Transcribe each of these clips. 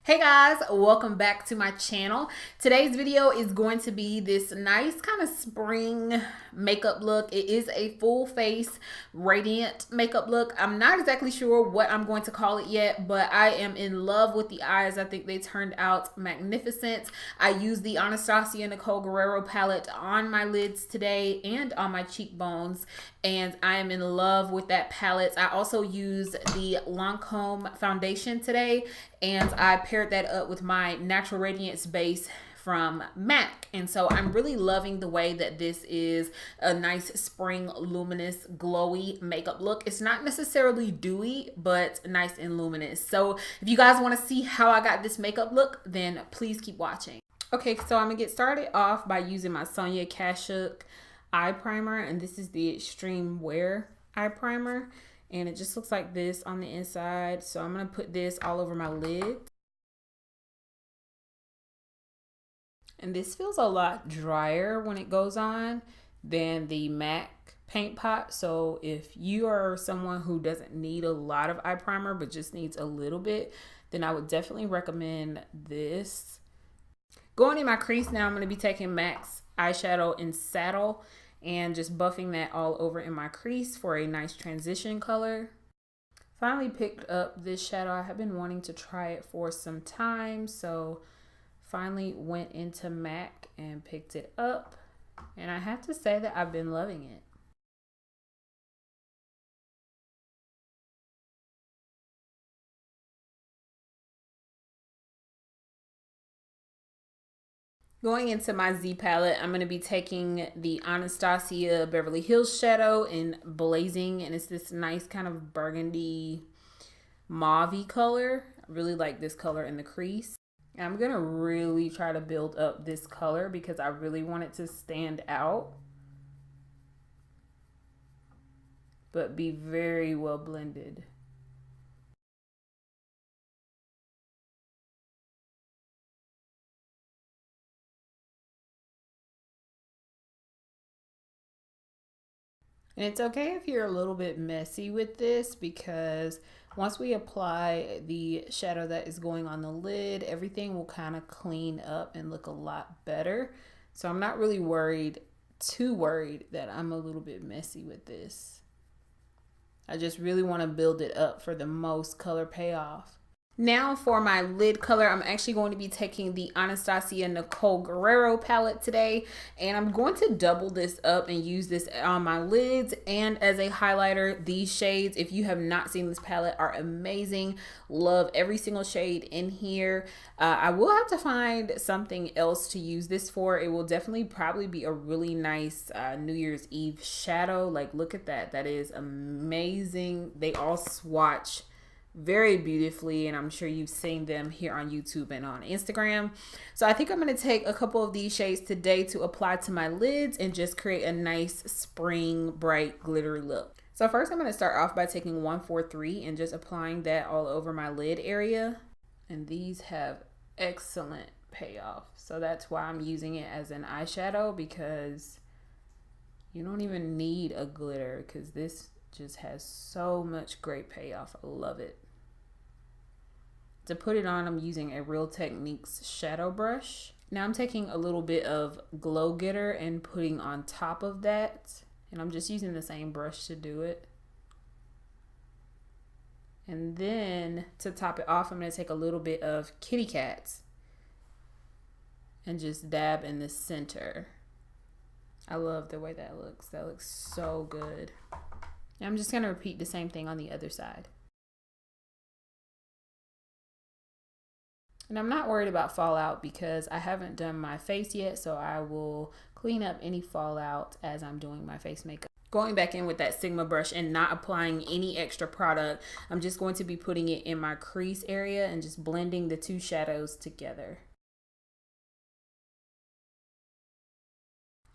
Hey guys, welcome back to my channel. Today's video is going to be this nice kind of spring makeup look. It is a full face radiant makeup look. I'm not exactly sure what I'm going to call it yet, but I am in love with the eyes. I think they turned out magnificent. I used the Nicole Guerriero palette on my lids today and on my cheekbones, and I am in love with that palette. I also used the Lancome foundation today, and I paired that up with my Natural Radiance base from MAC. And so I'm really loving the way that this is a nice spring luminous glowy makeup look. It's not necessarily dewy, but nice and luminous. So if you guys want to see how I got this makeup look, then please keep watching. Okay, so I'm gonna get started off by using my Sonia Kashuk eye primer, and this is the Extreme Wear eye primer, and it just looks like this on the inside. So I'm gonna put this all over my lid, and this feels a lot drier when it goes on than the MAC paint pot. So if you are someone who doesn't need a lot of eye primer but just needs a little bit, then I would definitely recommend this. Going in my crease now, I'm going to be taking MAC's eyeshadow in Saddle and just buffing that all over in my crease for a nice transition color. Finally picked up this shadow. I have been wanting to try it for some time, so finally went into MAC and picked it up, and I have to say that I've been loving it. Going into my Z palette, I'm going to be taking the Anastasia Beverly Hills shadow in Blazing, and it's this nice kind of burgundy mauve-y color. I really like this color in the crease. And I'm going to really try to build up this color because I really want it to stand out, but be very well blended. And it's okay if you're a little bit messy with this, because once we apply the shadow that is going on the lid, everything will kind of clean up and look a lot better. So I'm not really too worried that I'm a little bit messy with this. I just really want to build it up for the most color payoff. Now for my lid color, I'm actually going to be taking the Anastasia Nicole Guerriero palette today, and I'm going to double this up and use this on my lids and as a highlighter. These shades, if you have not seen this palette, are amazing. Love every single shade in here. I will have to find something else to use this for. It will definitely probably be a really nice New Year's Eve shadow. Like, look at that. That is amazing. They all swatch very beautifully, and I'm sure you've seen them here on YouTube and on Instagram. So I think I'm going to take a couple of these shades today to apply to my lids and just create a nice spring bright glittery look. So first I'm going to start off by taking 143 and just applying that all over my lid area, and these have excellent payoff. So that's why I'm using it as an eyeshadow, because you don't even need a glitter because this just has so much great payoff. I love it. To put it on, I'm using a Real Techniques shadow brush. Now I'm taking a little bit of Glow Getter and putting on top of that, and I'm just using the same brush to do it. And then to top it off, I'm going to take a little bit of Kitty Cats and just dab in the center. I love the way that looks. That looks so good. I'm just going to repeat the same thing on the other side. And I'm not worried about fallout because I haven't done my face yet, so I will clean up any fallout as I'm doing my face makeup. Going back in with that Sigma brush and not applying any extra product, I'm just going to be putting it in my crease area and just blending the two shadows together.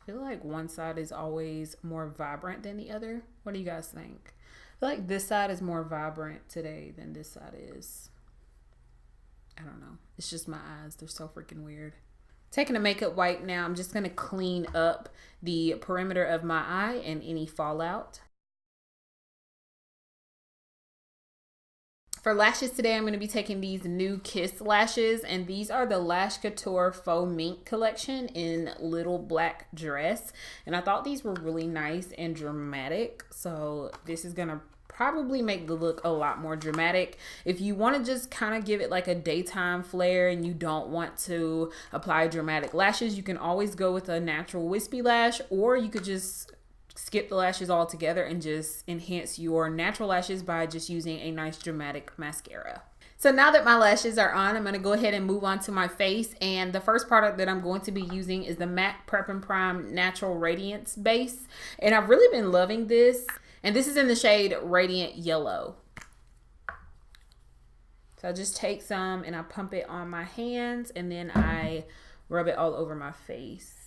I feel like one side is always more vibrant than the other. What do you guys think? I feel like this side is more vibrant today than this side is. I don't know. It's just my eyes. They're so freaking weird. Taking a makeup wipe now, I'm just going to clean up the perimeter of my eye and any fallout. For lashes today, I'm going to be taking these new Kiss lashes, and these are the Lash Couture Faux Mink collection in Little Black Dress. And I thought these were really nice and dramatic, so this is going to probably make the look a lot more dramatic. If you want to just kind of give it like a daytime flare and you don't want to apply dramatic lashes, you can always go with a natural wispy lash, or you could just skip the lashes altogether and just enhance your natural lashes by just using a nice dramatic mascara. So now that my lashes are on, I'm going to go ahead and move on to my face. And the first product that I'm going to be using is the MAC Prep and Prime Natural Radiance Base. And I've really been loving this. And this is in the shade Radiant Yellow. So I just take some and I pump it on my hands, and then I rub it all over my face.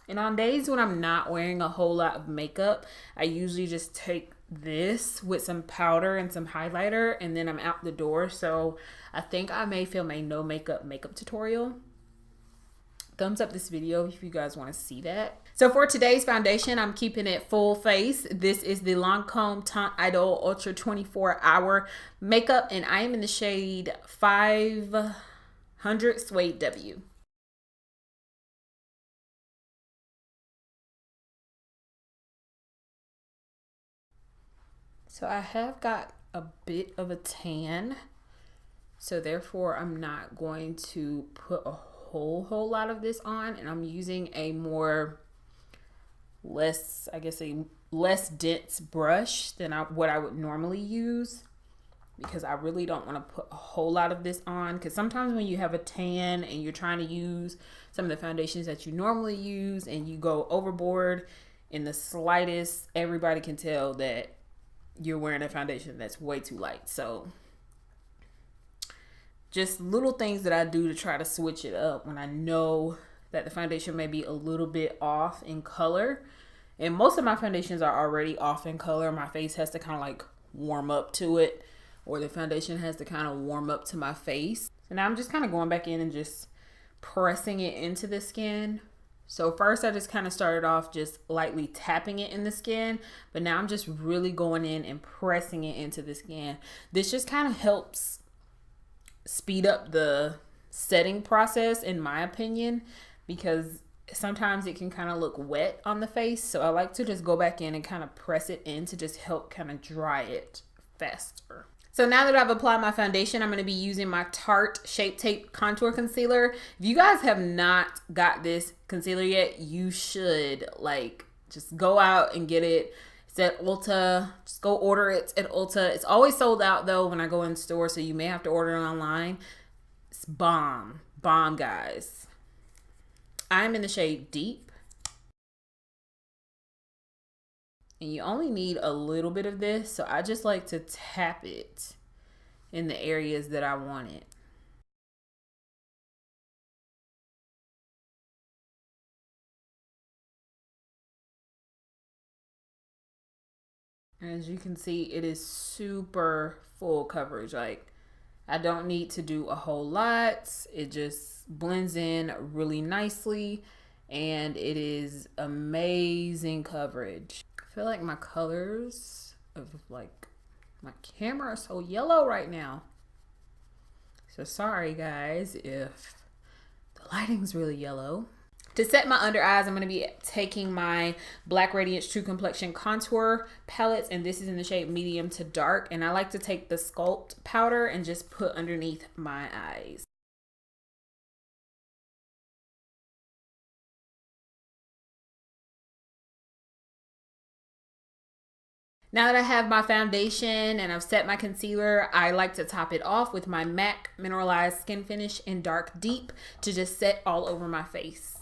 And on days when I'm not wearing a whole lot of makeup, I usually just take this with some powder and some highlighter, and then I'm out the door. So I think I may film a no makeup tutorial. Thumbs up this video if you guys want to see that. So for today's foundation, I'm keeping it full face. This is the Lancome Teint Idole Ultra 24 Hour Makeup, and I am in the shade 500 Suede W. So I have got a bit of a tan, so therefore I'm not going to put a whole lot of this on, and I'm using a less dense brush than what I would normally use, because I really don't want to put a whole lot of this on, because sometimes when you have a tan and you're trying to use some of the foundations that you normally use and you go overboard in the slightest, everybody can tell that you're wearing a foundation that's way too light. So just little things that I do to try to switch it up when I know that the foundation may be a little bit off in color. And most of my foundations are already off in color. My face has to kind of like warm up to it, or the foundation has to kind of warm up to my face. So now I'm just kind of going back in and just pressing it into the skin. So first I just kind of started off just lightly tapping it in the skin, but now I'm just really going in and pressing it into the skin. This just kind of helps speed up the setting process, in my opinion, because sometimes it can kind of look wet on the face. So I like to just go back in and kind of press it in to just help kind of dry it faster. So now that I've applied my foundation, I'm going to be using my Tarte Shape Tape Contour Concealer. If you guys have not got this concealer yet, you should just go out and get it. It's at Ulta. Just go order it at Ulta. It's always sold out though when I go in store, so you may have to order it online. It's bomb. Bomb, guys. I'm in the shade Deep. And you only need a little bit of this, so I just like to tap it in the areas that I want it. As you can see, it is super full coverage. Like, I don't need to do a whole lot. It just blends in really nicely, and it is amazing coverage. I feel like my colors of my camera are so yellow right now. So sorry guys if the lighting's really yellow. To set my under eyes, I'm going to be taking my Black Radiance True Complexion Contour palettes, and this is in the shade medium to dark. And I like to take the Sculpt powder and just put underneath my eyes. Now that I have my foundation and I've set my concealer, I like to top it off with my MAC Mineralize Skin Finish in Dark Deep to just set all over my face.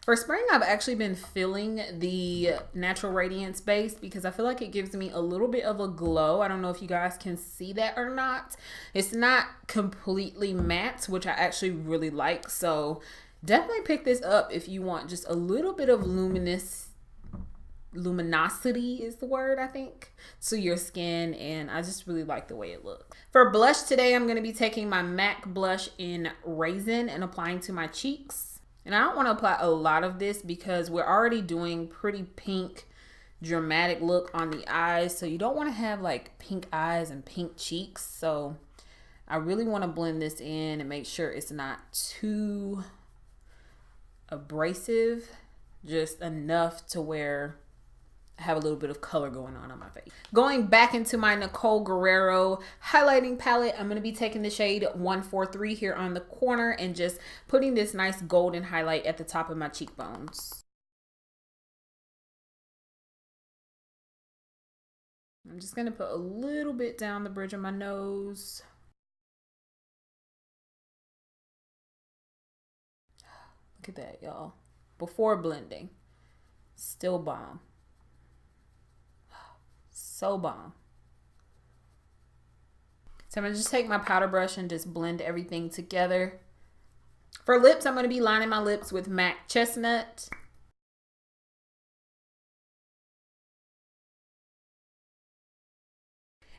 For spring, I've actually been filling the Natural Radiance base because I feel like it gives me a little bit of a glow. I don't know if you guys can see that or not. It's not completely matte, which I actually really like. So definitely pick this up if you want just a little bit of luminosity is the word, I think, to your skin, and I just really like the way it looks. For blush today, I'm going to be taking my MAC blush in Raizin and applying to my cheeks. And I don't want to apply a lot of this because we're already doing pretty pink, dramatic look on the eyes. So you don't want to have like pink eyes and pink cheeks. So I really want to blend this in and make sure it's not too abrasive, just enough to where I have a little bit of color going on my face. Going back into my Nicole Guerriero highlighting palette, I'm going to be taking the shade 143 here on the corner and just putting this nice golden highlight at the top of my cheekbones. I'm just going to put a little bit down the bridge of my nose. Look at that, y'all. Before blending, still bomb. So bomb. So I'm going to just take my powder brush and just blend everything together. For lips, I'm going to be lining my lips with MAC Chestnut.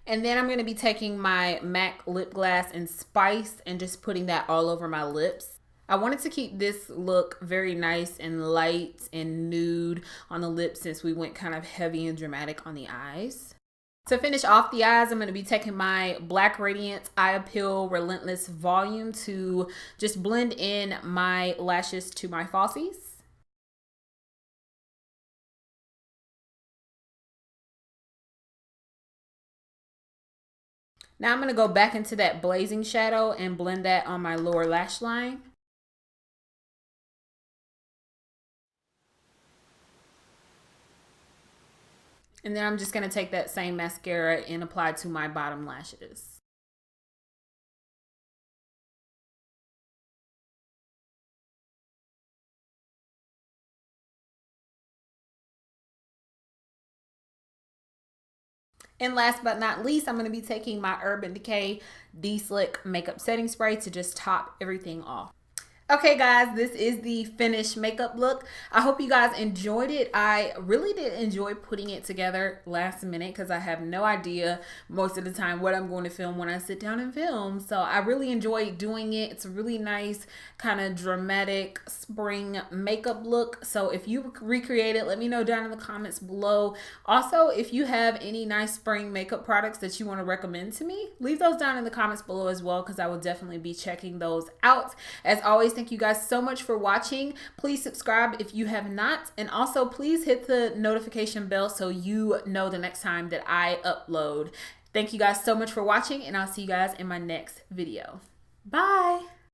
And then I'm going to be taking my MAC lip glass in Spice and just putting that all over my lips. I wanted to keep this look very nice and light and nude on the lips since we went kind of heavy and dramatic on the eyes. To finish off the eyes, I'm going to be taking my Black Radiance Eye Appeal Relentless Volume to just blend in my lashes to my falsies. Now I'm going to go back into that blazing shadow and blend that on my lower lash line. And then I'm just going to take that same mascara and apply to my bottom lashes. And last but not least, I'm going to be taking my Urban Decay De-Slick Makeup Setting Spray to just top everything off. Okay guys, this is the finished makeup look. I hope you guys enjoyed it. I really did enjoy putting it together last minute because I have no idea most of the time what I'm going to film when I sit down and film. So I really enjoyed doing it. It's a really nice kind of dramatic spring makeup look. So if you recreate it, let me know down in the comments below. Also, if you have any nice spring makeup products that you want to recommend to me, leave those down in the comments below as well because I will definitely be checking those out. As always, thank you guys so much for watching. Please subscribe if you have not, and also please hit the notification bell so you know the next time that I upload. Thank you guys so much for watching, and I'll see you guys in my next video. Bye.